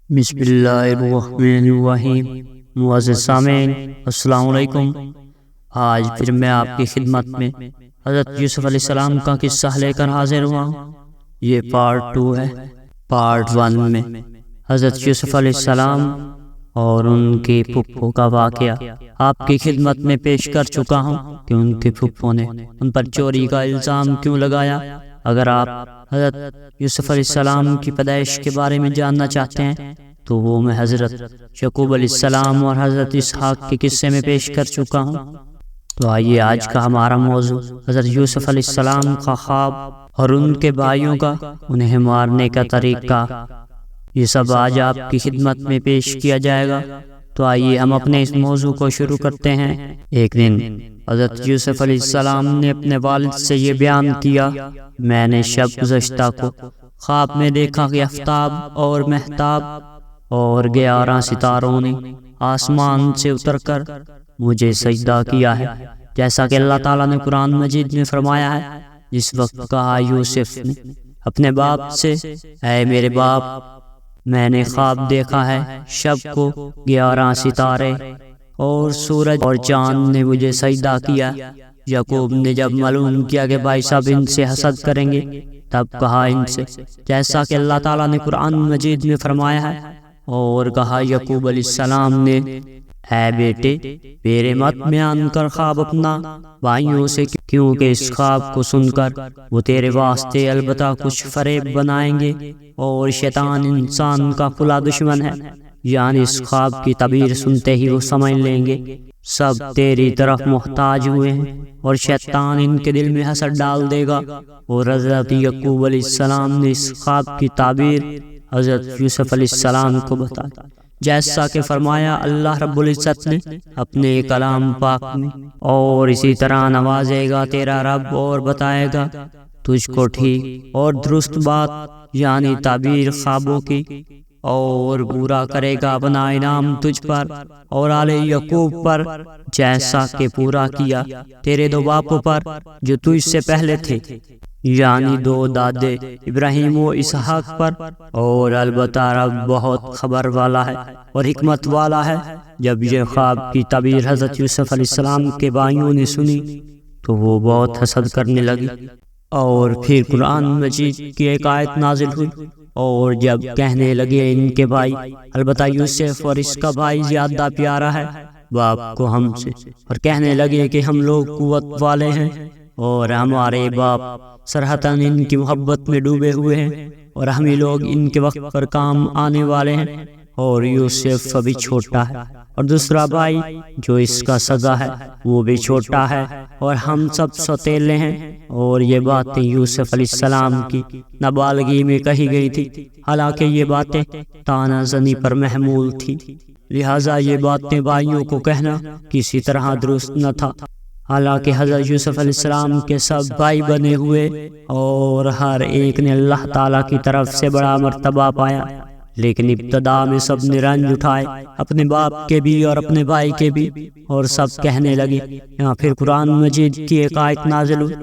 بسم اللہ الرحمن الرحیم۔ معزز سامعین السلام علیکم۔ آج پھر میں آپ کی خدمت میں حضرت یوسف علیہ السلام کا قصہ لے کر حاضر ہوا ہوں۔ یہ پارٹ 2 ہے۔ پارٹ 1 میں حضرت یوسف علیہ السلام اور ان کے پھپھو کا واقعہ آپ کی خدمت میں پیش کر چکا ہوں کہ ان کے پھپھو نے ان پر چوری کا الزام کیوں لگایا۔ اگر آپ حضرت یوسف علیہ السلام کی پیدائش کے بارے میں جاننا چاہتے ہیں تو وہ میں حضرت یعقوب علیہ السلام اور حضرت اسحاق کے قصے میں پیش کر چکا ہوں۔ تو آئیے آج کا ہمارا موضوع حضرت یوسف علیہ السلام کا خواب اور ان کے بھائیوں کا انہیں مارنے کا طریقہ، یہ سب آج آپ کی خدمت میں پیش کیا جائے گا۔ تو آئیے ہم اپنے اس موضوع کو شروع کرتے ہیں۔ ایک دن حضرت یوسف علیہ السلام نے اپنے والد سے یہ بیان کیا، میں نے شب گزشتہ کو خواب میں دیکھا کہ آفتاب اور مہتاب اور 11 ستاروں نے آسمان سے اتر کر مجھے سجدہ کیا ہے، جیسا کہ اللہ تعالیٰ نے قرآن مجید میں فرمایا ہے۔ جس وقت کہا یوسف نے اپنے باپ سے، اے میرے باپ، میں نے خواب دیکھا ہے، شب کو 11 ستارے اور سورج اور چاند نے مجھے سجدہ کیا۔ یعقوب نے جب معلوم کیا کہ بھائی صاحب ان سے حسد کریں گے، تب کہا ان سے، جیسا کہ اللہ تعالیٰ نے قرآن مجید میں فرمایا ہے، اور کہا یعقوب علیہ السلام نے، اے بیٹے، میرے مت بیان کر خواب اپنا بھائیوں سے، کیونکہ اس خواب کو سن کر وہ تیرے واسطے البتہ کچھ فریب بنائیں گے، اور شیطان انسان کا کھلا دشمن ہے، یعنی اس خواب کی تعبیر سنتے ہی وہ سمجھ لیں گے سب تیری طرف محتاج ہوئے ہیں، اور شیطان ان کے دل میں حسد ڈال دے گا۔ اور حضرت یعقوب علیہ السلام نے اس خواب کی تعبیر حضرت یوسف علیہ السلام کو بتائی، جیسا کہ فرمایا اللہ رب العزت نے اپنے کلام پاک میں، اور اسی طرح نوازے گا تیرا رب اور بتائے گا تجھ کو ٹھیک اور درست بات، یعنی تعبیر خوابوں کی، اور پورا کرے گا اپنا انعام تجھ پر اور آل یعقوب پر، جیسا کہ پورا کیا تیرے 2 باپوں پر جو تجھ سے پہلے تھے، یعنی 2 دادے ابراہیم و اسحاق پر۔ اور البتہ رب بہت خبر والا ہے اور حکمت والا ہے۔ جب یہ خواب کی تعبیر حضرت یوسف علیہ السلام کے بھائیوں نے سنی تو وہ بہت حسد کرنے لگی، اور پھر قرآن مجید کی ایک آیت نازل ہوئی، اور جب کہنے لگے ان کے بھائی، البتہ یوسف اور اس کا بھائی زیادہ پیارا ہے باپ کو ہم سے، اور کہنے لگے کہ ہم لوگ قوت والے ہیں اور ہمارے باپ سرحتاً ان کی محبت میں ڈوبے ہوئے ہیں، اور ہم ہی لوگ ان کے وقت پر کام آنے والے ہیں، اور یوسف ابھی چھوٹا ہے، اور دوسرا بھائی جو اس کا سگا ہے وہ بھی چھوٹا ہے، اور ہم سب سوتیلے ہیں۔ اور یہ باتیں یوسف علیہ السلام کی نابالغی میں کہی گئی تھی، حالانکہ یہ باتیں طعنہ زنی پر محمول تھی، لہٰذا یہ باتیں بھائیوں کو کہنا کسی طرح درست نہ تھا۔ حالانکہ حضرت یوسف علیہ السلام کے سب بھائی بنے ہوئے، اور ہر ایک نے اللہ تعالیٰ کی طرف سے بڑا مرتبہ پایا، لیکن ابتدا میں سب نے رنج اٹھائے، اپنے باپ کے بھی اور اپنے بھائی کے بھی، اور سب کہنے لگے۔ یہاں پھر قرآن مجید کی ایک آیت نازل ہوئی،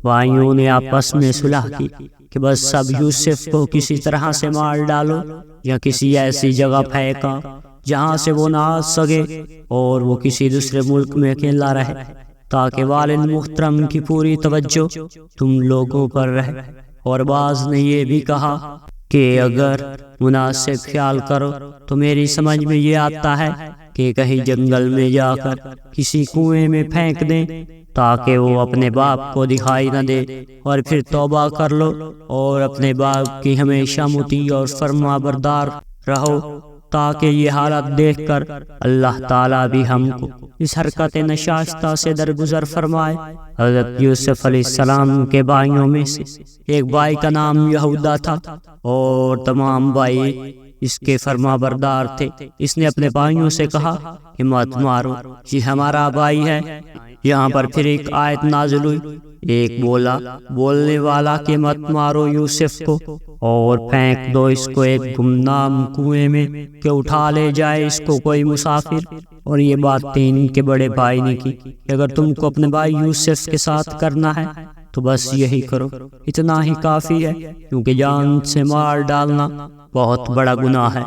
بھائیوں نے آپس میں صلح کی کہ بس سب یوسف کو کسی طرح سے مار ڈالو، یا کسی ایسی جگہ پھینکا جہاں سے وہ نہ آ سکے، اور وہ کسی دوسرے ملک میں اکیلا رہے، تاکہ والد محترم کی پوری توجہ تم لوگوں پر رہے۔ اور بعض نے یہ بھی کہا کہ اگر مناسب خیال کرو تو میری سمجھ میں یہ آتا ہے کہ کہیں جنگل میں جا کر کسی کنویں میں پھینک دیں، تاکہ وہ اپنے باپ کو دکھائی نہ دے، اور پھر توبہ کر لو اور اپنے باپ کی ہمیشہ مطیع اور فرما بردار رہو، تاکہ یہ حالت دیکھ کر اللہ تعالیٰ بھی ہم کو اس حرکت نشائستہ سے درگزر فرمائے۔ حضرت یوسف علیہ السلام کے بھائیوں میں سے ایک بھائی کا نام یہودا تھا، اور تمام بھائی اس کے فرما بردار تھے۔ اس نے اپنے بھائیوں سے کہا کہ مت مارو، یہ ہمارا بھائی ہے۔ یہاں پر پھر ایک آیت نازل ہوئی، ایک بولا بولنے والا کہ مت مارو یوسف کو، اور پھینک دو اس کو ایک گمنام کنویں میں کہ اٹھا لے جائے اس کو کوئی مسافر۔ اور یہ باتیں ان کے بڑے بھائی نے کی کہ اگر تم کو اپنے بھائی یوسف کے ساتھ کرنا ہے تو بس یہی کرو، اتنا ہی کافی ہے، کیونکہ جان سے مار ڈالنا بہت بڑا گناہ ہے۔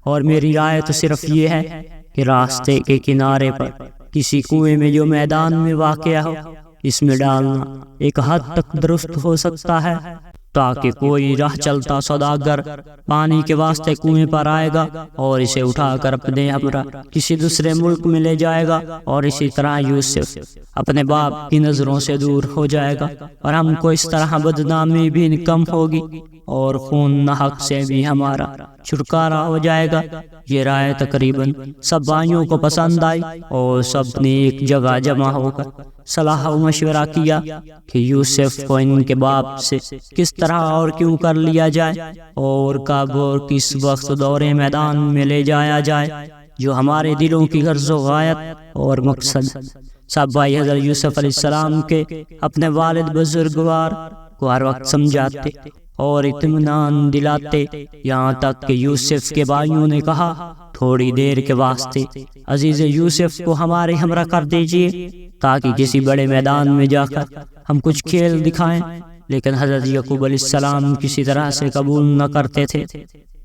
اور میری رائے تو صرف یہ ہے کہ راستے کے کنارے پر کسی کنویں میں جو میدان میں واقع ہو اس میں ڈالنا ایک حد تک درست ہو سکتا ہے، تاکہ کوئی راہ چلتا سوداگر پانی کے واسطے کنویں پر آئے گا اور اسے اٹھا کر اپنے ہمراہ کسی دوسرے ملک میں لے جائے گا، اور اسی طرح یوسف اپنے باپ کی نظروں سے دور ہو جائے گا، اور ہم کو اس طرح بدنامی بھی کم ہوگی اور خون نحق سے بھی ہمارا چھٹکارا ہو جائے گا۔ یہ رائے تقریباً سب بھائیوں کو پسند آئی اور سب نے ایک جگہ جمع ہو کر صلاح و مشورہ کیا کہ یوسف کو ان کے باپ سے کس طرح اور کیوں کر لیا جائے اور کب اور کس وقت دورے میدان میں لے جایا جائے جو ہمارے دلوں کی غرض و غایت اور مقصد۔ سب بھائی حضرت یوسف علیہ السلام کے اپنے والد بزرگوار کو ہر وقت سمجھاتے اور اطمینان دلاتے، یہاں تک کہ یوسف کے بھائیوں نے کہا تھوڑی دیر کے واسطے عزیز یوسف کو ہمارے ہمراہ کر دیجیے تاکہ کسی بڑے میدان میں جا کر ہم کچھ کھیل دکھائیں، لیکن حضرت یعقوب علیہ السلام کسی طرح سے قبول نہ کرتے تھے۔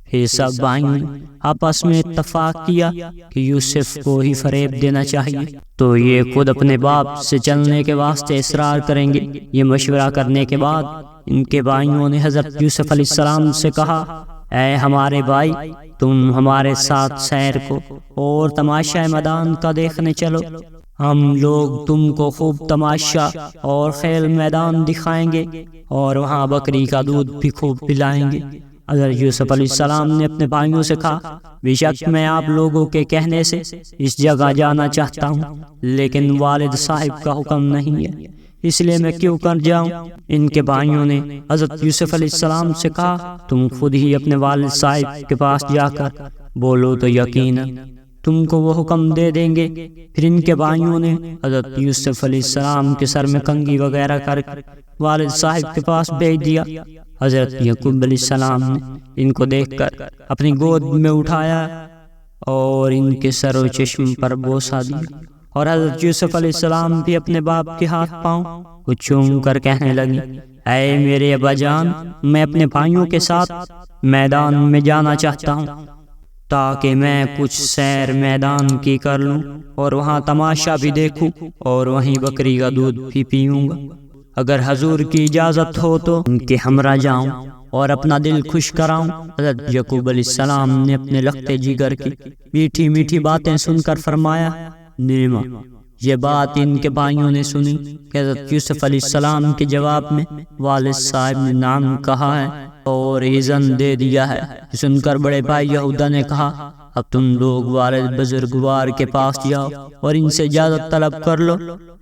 پھر سب بھائیوں نے آپس میں اتفاق کیا کہ یوسف کو ہی فریب دینا چاہیے تو یہ خود اپنے باپ سے چلنے کے واسطے اصرار کریں گے۔ یہ مشورہ کرنے کے بعد ان کے بھائیوں نے حضرت یوسف علیہ السلام سے کہا، اے ہمارے بھائی، تم ہمارے ساتھ سیر کو اور تماشا میدان کا دیکھنے چلو، ہم لوگ تم کو خوب تماشا اور کھیل میدان دکھائیں گے اور وہاں بکری کا دودھ بھی خوب پلائیں گے۔ حضرت یوسف علیہ السلام نے اپنے بھائیوں سے کہا، بے شک میں آپ لوگوں کے کہنے سے اس جگہ جانا چاہتا ہوں، لیکن والد صاحب کا حکم نہیں ہے، اس لیے میں کیوں کر جاؤں؟ ان کے بھائیوں نے حضرت یوسف علیہ السلام سے کہا، تم خود ہی اپنے والد صاحب کے پاس جا کر بولو تو یقیناً تم کو وہ حکم دے دیں گے۔ پھر ان کے بھائیوں نے حضرت یوسف علیہ السلام کے سر میں کنگھی وغیرہ کر والد صاحب کے پاس بھیج دیا۔ حضرت یعقوب علیہ السلام نے ان کو دیکھ کر اپنی گود میں اٹھایا اور ان کے سر و چشم پر بوسہ دیا، اور حضرت یوسف علیہ السلام بھی اپنے باپ کے ہاتھ پاؤں کو چوم کر کہنے لگی، اے میرے ابا جان، میں اپنے بھائیوں کے ساتھ میدان میں جانا چاہتا ہوں تاکہ میں کچھ سیر میدان کی کر لوں اور وہاں تماشا بھی دیکھوں اور وہیں بکری کا دودھ بھی پیوں گا۔ اگر حضور کی اجازت ہو تو ان کے ہمراہ جاؤں اور اپنا دل خوش کراؤں۔ حضرت یعقوب علیہ السلام نے اپنے لختے جگر کی میٹھی میٹھی باتیں سن کر فرمایا، نیما۔ یہ بات ان کے بھائیوں نے سنی کہ حضرت یوسف علیہ السلام کے جواب میں والد صاحب نے نام کہا ہے اور اذن دے دیا ہے۔ سن کر بڑے بھائی یہودا نے کہا، اب تم لوگ والد بزرگوار کے پاس جاؤ اور ان سے اجازت طلب کر لو،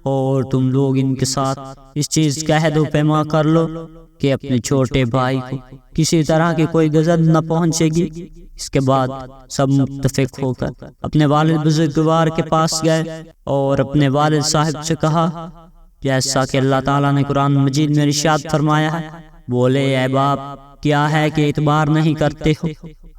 اور تم لوگ ان کے ساتھ اس چیز کا عہد و پیما کر لو کہ اپنے چھوٹے بھائی کو کسی طرح کی کوئی غضب نہ پہنچے گی۔ اس کے بعد سب متفق ہو کر اپنے والد بزرگوار کے پاس گئے اور اپنے والد صاحب سے کہا، جیسا کہ اللہ تعالیٰ نے قرآن مجید میں ارشاد فرمایا ہے، بولے اے باپ، کیا ہے کہ اعتبار نہیں کرتے ہو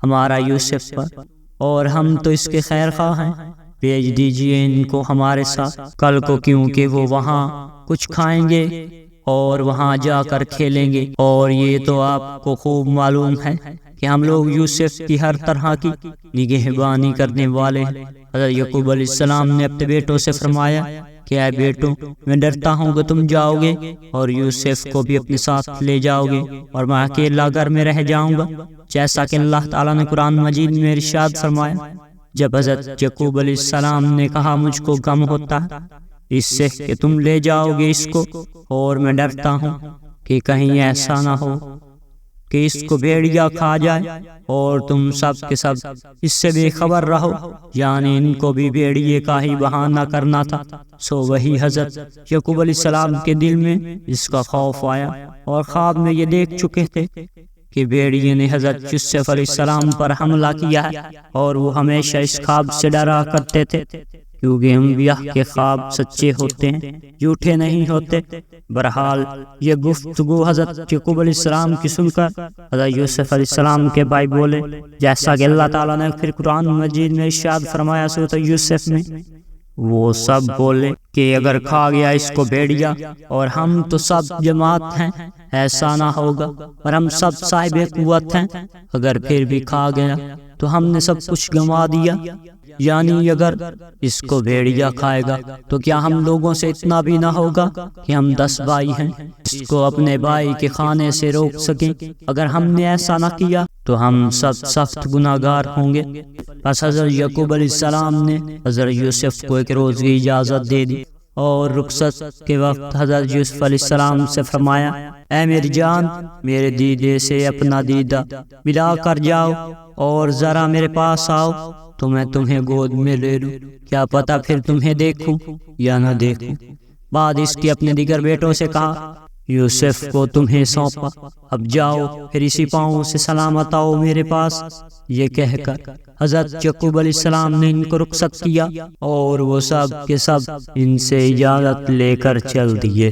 ہمارا یوسف پر، اور ہم تو اس کے خیر خواہ ہیں، بھیج دیجئے ان کو ہمارے ساتھ کل کو، کیونکہ وہ وہاں کچھ کھائیں گے اور وہاں جا کر کھیلیں گے، اور یہ تو آپ کو خوب معلوم ہے کہ ہم لوگ یوسف کی ہر طرح کی نگہبانی کرنے والے ہیں۔ حضرت یعقوب علیہ السلام نے اپنے بیٹوں سے فرمایا کہ اے بیٹوں، میں ڈرتا ہوں کہ تم جاؤ گے اور یوسف کو بھی اپنے ساتھ لے جاؤ گے اور میں اکیلا گھر میں رہ جاؤں گا، جیسا کہ اللہ تعالیٰ نے قرآن مجید میں ارشاد فرمایا۔ جب حضرت یعقوب علیہ السلام نے کہا، مجھ کو غم ہوتا ہے اس سے کہ تم لے جاؤ گے اس کو، اور میں ڈرتا ہوں کہ کہیں ایسا نہ ہو کہ اس کو بھیڑیا کھا جائے اور تم سب کے سب اس سے بے خبر رہو، یعنی ان کو بھی بھیڑیے کا ہی بہانہ کرنا تھا۔ سو وہی حضرت یعقوب علیہ السلام کے دل میں اس کا خوف آیا، اور خواب میں یہ دیکھ چکے تھے کہ بھیڑیے نے حضرت یوسف علیہ السلام پر حملہ کیا ہے، اور وہ ہمیشہ اس خواب سے ڈرا کرتے تھے، کیونکہ انبیاء کے خواب سچے ہوتے ہیں، جھوٹے نہیں ہوتے۔ بہرحال یہ گفتگو حضرت یعقوب علیہ السلام کی سن کر حضرت یوسف علیہ السلام کے بھائی بولے، جیسا کہ اللہ تعالیٰ نے پھر قرآن مجید میں ارشاد فرمایا سورۃ یوسف میں، وہ سب بولے کہ اگر کھا گیا اس کو بھیڑیا اور ہم تو سب جماعت ہیں، ایسا نہ ہوگا، اور ہم سب صاحب قوت ہیں، اگر پھر بھی کھا گیا تو ہم نے سب کچھ گنوا دیا، یعنی اگر اس کو بھیڑیا کھائے گا تو کیا ہم لوگوں سے اتنا بھی نہ ہوگا کہ ہم 10 بھائی ہیں، اس کو اپنے بھائی کے کھانے سے روک سکیں؟ اگر ہم نے ایسا نہ کیا تو ہم سب سخت گناہگار ہوں گے۔ پس حضرت یعقوب علیہ السلام نے حضرت یوسف کو ایک روز کی اجازت دے دی اور رخصت کے وقت حضرت یوسف علیہ السلام سے فرمایا، اے میری جان، میرے دیدے سے اپنا دیدہ ملا کر جاؤ اور ذرا میرے پاس آؤ تو میں تمہیں گود میں لے لوں، کیا پتہ پھر تمہیں دیکھوں یا نہ دیکھوں۔ بعد اس کے اپنے دیگر بیٹوں سے کہا، یوسف کو تمہیں سونپا، اب جاؤ پھر اسی پاؤں سے سلامت آؤ میرے پاس۔ یہ کہہ کر حضرت یعقوب علیہ السلام نے ان کو رخصت کیا اور وہ سب کے سب ان سے اجازت لے کر چل دیے۔